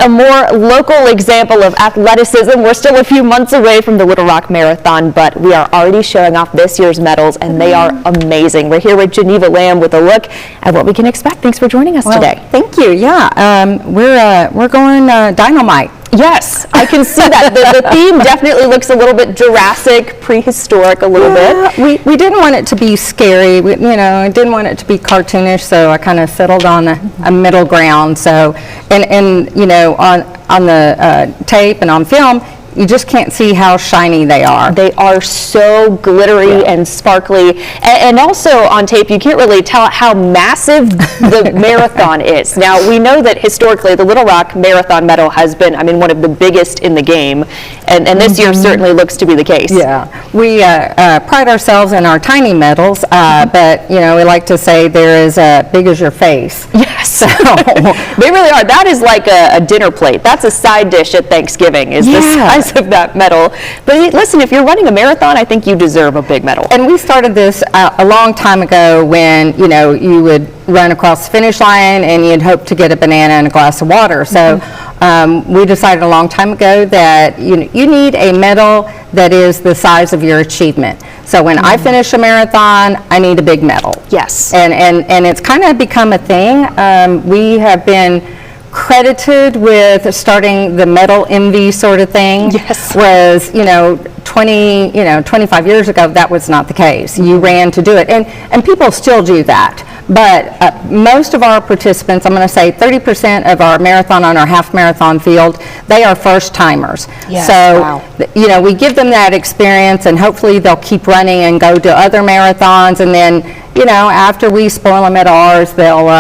A more local example of athleticism. We're still a few months away from the Little Rock Marathon, but we are already showing off this year's medals, and they are amazing. We're here with Geneva Lamb with a look at what we can expect. Thanks for joining us today. Thank you. Yeah, we're going dynamite. Yes, I can see that. The theme definitely looks a little bit Jurassic, prehistoric a little bit. We didn't want it to be scary. I didn't want it to be cartoonish, so I kind of settled on a middle ground. So, and on the tape and on film, you just can't see how shiny they are. They are so glittery and sparkly. And also on tape, you can't really tell how massive the marathon is. Now, we know that historically the Little Rock Marathon medal has been, one of the biggest in the game. And this year certainly looks to be the case. Yeah, we pride ourselves in our tiny medals, but, we like to say they're as big as your face. Yes, so, they really are. That is like a dinner plate. That's a side dish at Thanksgiving, is the size of that medal. But listen, if you're running a marathon, I think you deserve a big medal. And we started this a long time ago when, you would run across the finish line and you'd hope to get a banana and a glass of water. So we decided a long time ago that you need a medal that is the size of your achievement. So when I finish a marathon, I need a big medal. Yes. And it's kind of become a thing. We have been credited with starting the medal envy sort of thing. Yes. Whereas 25 years ago that was not the case. You ran to do it, and people still do that. But most of our participants, I'm going to say 30% of our marathon on our half marathon field, they are first timers. Yes, so we give them that experience, and hopefully they'll keep running and go to other marathons, and then after we spoil them at ours, they'll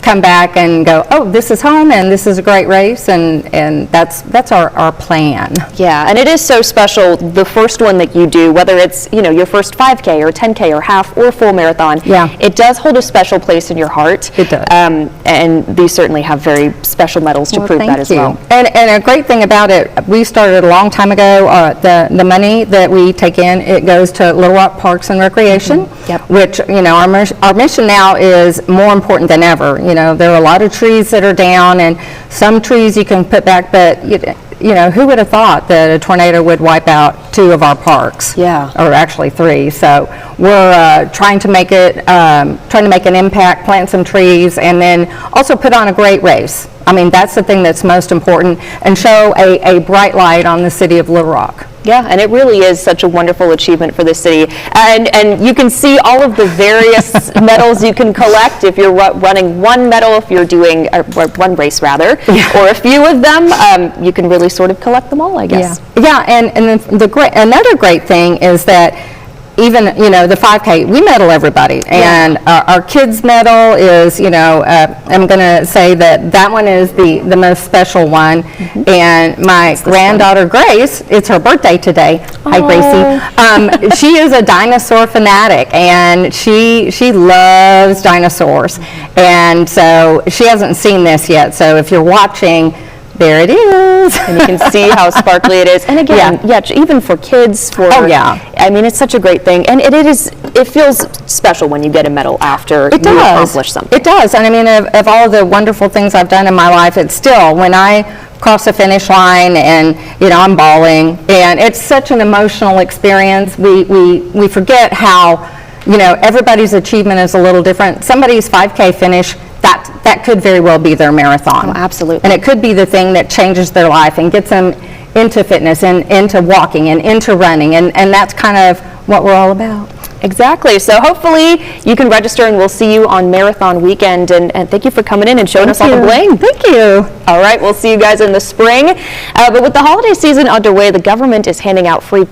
come back and go, oh, this is home and this is a great race, and that's our plan. Yeah, and it is so special, the first one that you do, whether it's your first 5K or 10K or half or full marathon. Yeah, it does hold a special place in your heart. It does. And these certainly have very special medals to prove that as well. And a great thing about it, we started a long time ago. The money that we take in, it goes to Little Rock Parks and Recreation. Yep. Which our mission now is more important than ever. There are a lot of trees that are down, and some trees you can put back, but who would have thought that a tornado would wipe out 2 of our parks? Yeah. Or actually 3. So we're trying to make an impact, plant some trees, and then also put on a great race. That's the thing that's most important, and show a bright light on the city of Little Rock. Yeah, and it really is such a wonderful achievement for the city. And you can see all of the various medals you can collect if you're running one medal, if you're doing one race rather, or a few of them. You can really sort of collect them all, I guess. Yeah, and then another great thing is that even the 5K, we medal everybody, and our kids medal is I'm going to say that one is the most special one. And my granddaughter Grace, it's her birthday today. Hi Gracie. She is a dinosaur fanatic, and she loves dinosaurs, and so she hasn't seen this yet. So if you're watching, there it is. And you can see how sparkly it is. And again, even for kids, it's such a great thing. And it feels special when you get a medal after you accomplish something. It does. And of all the wonderful things I've done in my life, it's still, when I cross the finish line and I'm bawling, and it's such an emotional experience. We forget how everybody's achievement is a little different. Somebody's 5K finish, that could very well be their marathon. Oh, absolutely. And it could be the thing that changes their life and gets them into fitness and into walking and into running, and that's kind of what we're all about. Exactly. So hopefully you can register, and we'll see you on Marathon Weekend. And thank you for coming in and showing us all the bling. Thank you. All right, we'll see you guys in the spring. But with the holiday season underway, the government is handing out free